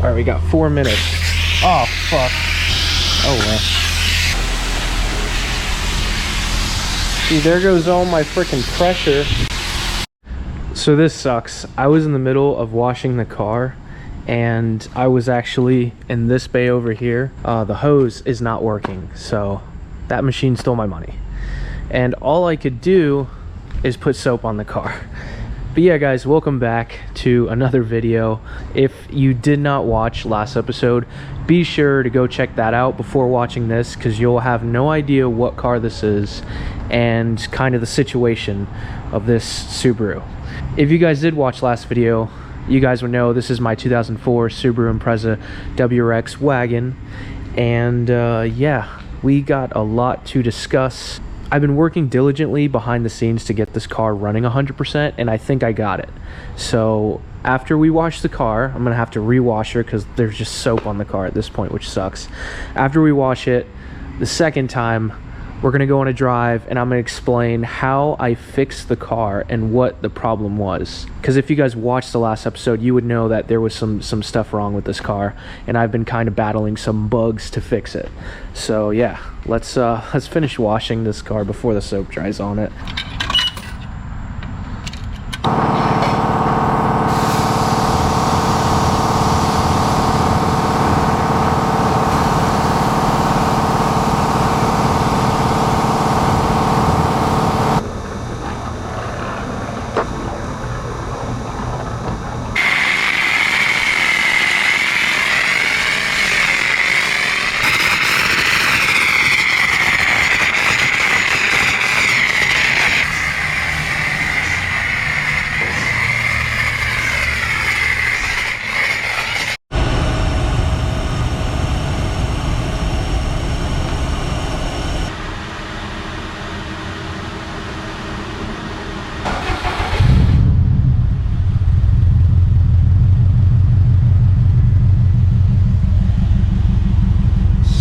All right, we got 4 minutes. Oh, fuck. Oh, well. See, there goes all my freaking pressure. So this sucks. I was in the middle of washing the car, and I was actually in this bay over here. The hose is not working, so that machine stole my money. And all I could do is put soap on the car. But yeah, guys, welcome back to another video. If you did not watch last episode, be sure to go check that out before watching this, because you'll have no idea what car this is and kind of the situation of this Subaru. If you guys did watch last video, you guys would know this is my 2004 Subaru Impreza WRX wagon. And yeah, we got a lot to discuss. I've been working diligently behind the scenes to get this car running 100%, and I think I got it. So after we wash the car, I'm gonna have to rewash her because there's just soap on the car at this point, which sucks. After we wash it the second time, we're gonna go on a drive, and I'm gonna explain how I fixed the car and what the problem was. Because if you guys watched the last episode, you would know that there was some stuff wrong with this car, and I've been kind of battling some bugs to fix it. So yeah, let's finish washing this car before the soap dries on it.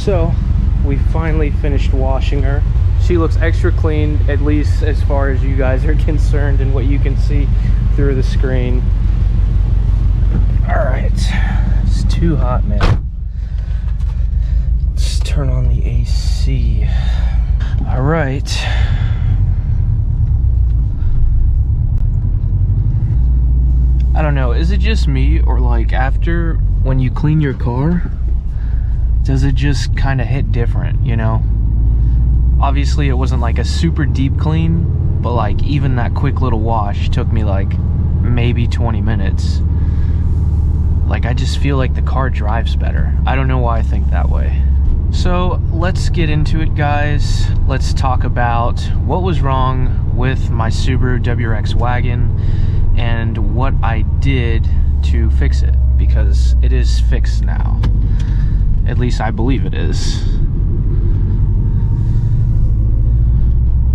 So we finally finished washing her. She looks extra clean, at least as far as you guys are concerned and what you can see through the screen. All right, it's too hot, man. Let's turn on the AC. All right. I don't know, is it just me, or like after when you clean your car, does it just kind of hit different, you know? Obviously it wasn't like a super deep clean, but like even that quick little wash took me like maybe 20 minutes. Like I just feel like the car drives better. I don't know why I think that way. So let's get into it, guys. Let's talk about what was wrong with my Subaru WRX wagon and what I did to fix it, because it is fixed now. At least I believe it is.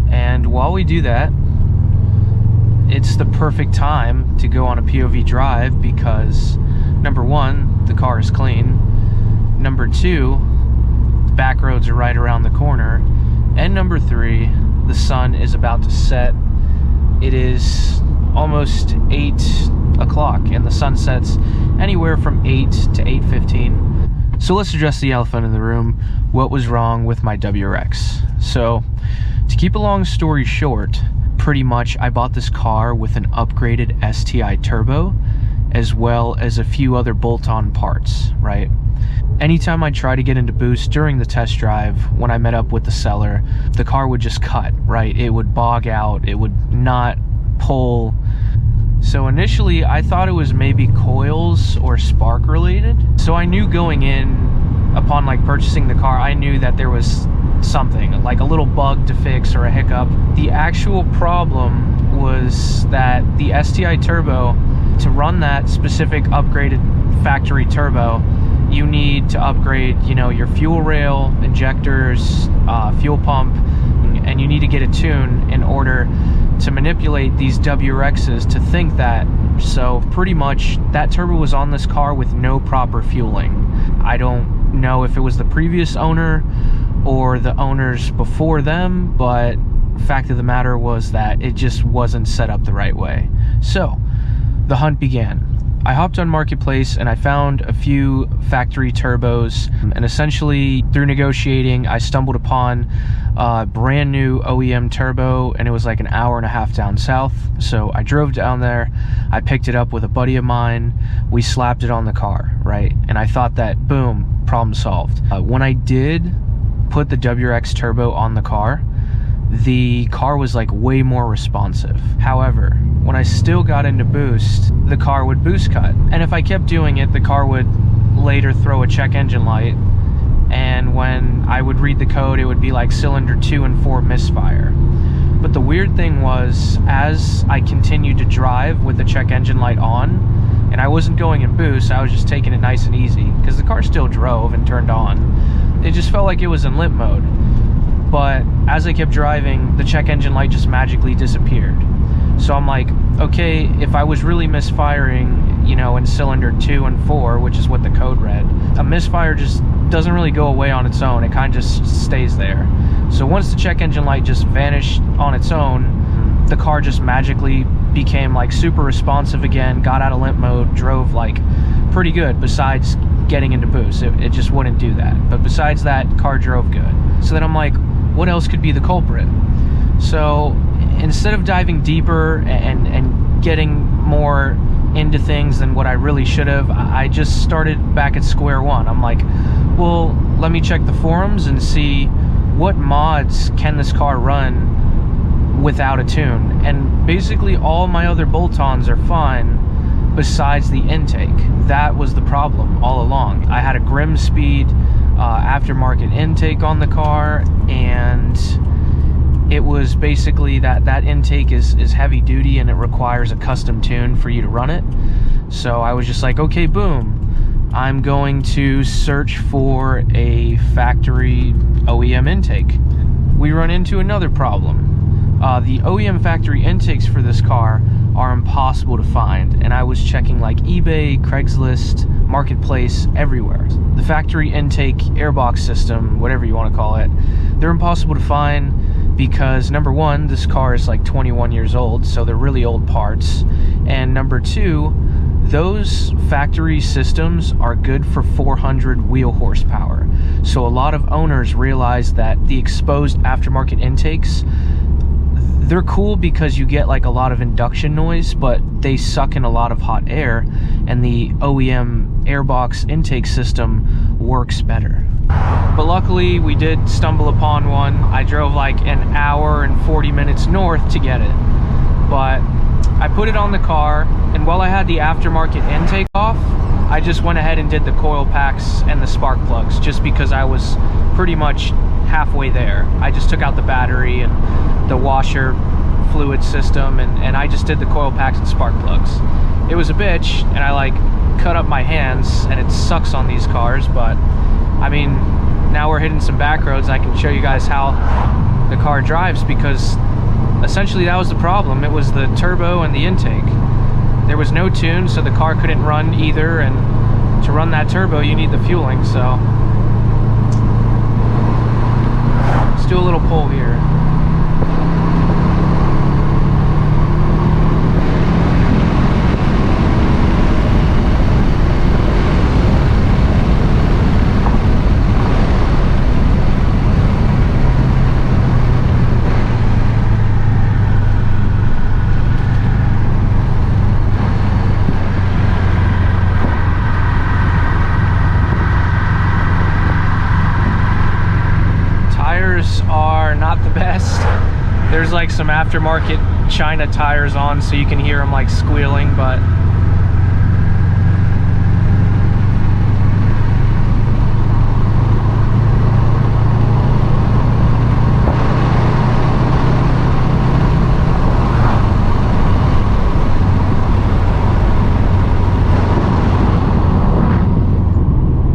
And while we do that, it's the perfect time to go on a POV drive, because number one, the car is clean. Number two, the back roads are right around the corner. And number three, the sun is about to set. It is almost 8 o'clock, and the sun sets anywhere from 8 to 8:15. So let's address the elephant in the room. What was wrong with my WRX? So to keep a long story short, pretty much I bought this car with an upgraded STI turbo, as well as a few other bolt-on parts, right? Anytime I try to get into boost during the test drive, when I met up with the seller, the car would just cut, right? It would bog out, it would not pull. So initially I thought it was maybe coils or spark related. So I knew going in, upon like purchasing the car, I knew that there was something, like a little bug to fix or a hiccup. The actual problem was that the STI turbo, to run that specific upgraded factory turbo, you need to upgrade, you know, your fuel rail, injectors, fuel pump, and you need to get a tune in order to manipulate these WRXs to think that. So pretty much that turbo was on this car with no proper fueling. I don't know if it was the previous owner or the owners before them, but fact of the matter was that it just wasn't set up the right way. So the hunt began. I hopped on Marketplace and I found a few factory turbos, and essentially through negotiating I stumbled upon a brand new OEM turbo, and it was like an hour and a half down south. So I drove down there, I picked it up with a buddy of mine, we slapped it on the car, right? And I thought that, boom, problem solved. When I did put the WRX turbo on the car was like way more responsive. However, when I still got into boost, the car would boost cut. And if I kept doing it, the car would later throw a check engine light. And when I would read the code, it would be like cylinder 2 and 4 misfire. But the weird thing was, as I continued to drive with the check engine light on, and I wasn't going in boost, I was just taking it nice and easy, because the car still drove and turned on. It just felt like it was in limp mode. But as I kept driving, the check engine light just magically disappeared. So I'm like, okay, if I was really misfiring, you know, in cylinder 2 and 4, which is what the code read, a misfire just doesn't really go away on its own. It kind of just stays there. So once the check engine light just vanished on its own, the car just magically became like super responsive again, got out of limp mode, drove like pretty good, besides getting into boost. It just wouldn't do that. But besides that, car drove good. So then I'm like, what else could be the culprit? So instead of diving deeper and getting more into things than what I really should have, I just started back at square one. I'm like, well, let me check the forums and see what mods can this car run without a tune. And basically all my other bolt-ons are fine besides the intake. That was the problem all along. I had a Grim Speed aftermarket intake on the car, and it was basically that intake is heavy duty and it requires a custom tune for you to run it. So I was just like, okay, boom, I'm going to search for a factory OEM intake. We run into another problem. The OEM factory intakes for this car are impossible to find, and I was checking like eBay, Craigslist, Marketplace, everywhere. The factory intake airbox system, whatever you want to call it, they're impossible to find because number one, this car is like 21 years old, so they're really old parts, and number two, those factory systems are good for 400 wheel horsepower. So a lot of owners realize that the exposed aftermarket intakes, they're cool because you get like a lot of induction noise, but they suck in a lot of hot air, and the OEM airbox intake system works better. But luckily we did stumble upon one. I drove like an hour and 40 minutes north to get it, but I put it on the car, and while I had the aftermarket intake off, I just went ahead and did the coil packs and the spark plugs, just because I was pretty much halfway there. I just took out the battery and the washer fluid system, and I just did the coil packs and spark plugs. It was a bitch, and I like cut up my hands, and it sucks on these cars, but I mean, now we're hitting some back roads. I can show you guys how the car drives, because essentially that was the problem. It was the turbo and the intake. There was no tune, so the car couldn't run either, and to run that turbo you need the fueling. So let's do a little pull here. Are not the best. There's like some aftermarket China tires on, so you can hear them like squealing, but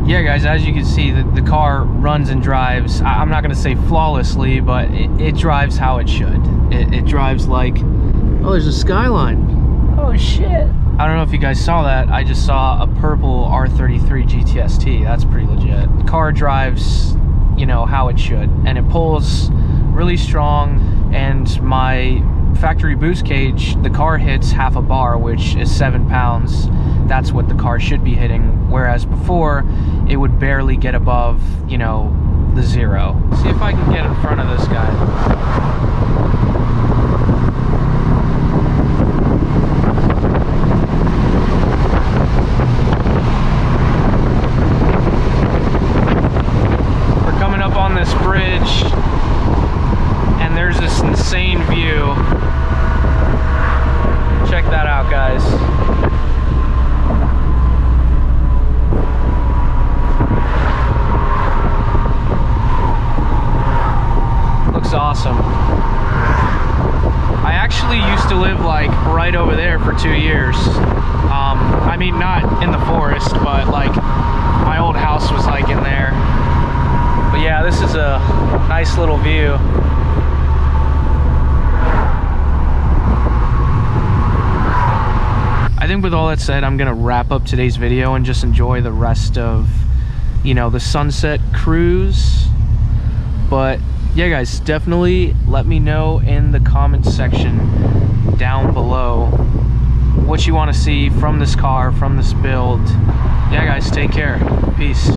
yeah guys, as you can see, the car runs and drives, I'm not going to say flawlessly, but it drives how it should. It drives like, oh, there's a Skyline. Oh shit. I don't know if you guys saw that. I just saw a purple R33 GTST. That's pretty legit. The car drives, you know, how it should, and it pulls really strong, and my factory boost cage, the car hits half a bar, which is 7 pounds. that's what the car should be hitting, whereas before it would barely get above, you know, the 0. See if I can get in front of this guy. On this bridge, and there's this insane view. Check that out, guys. Looks awesome. I actually used to live like right over there for 2 years. I mean, not in the forest, but like my old house was like in there. But yeah, this is a nice little view. I think with all that said, I'm gonna wrap up today's video and just enjoy the rest of, you know, the sunset cruise. But yeah, guys, definitely let me know in the comments section down below what you want to see from this car, from this build. Yeah, guys, take care. Peace.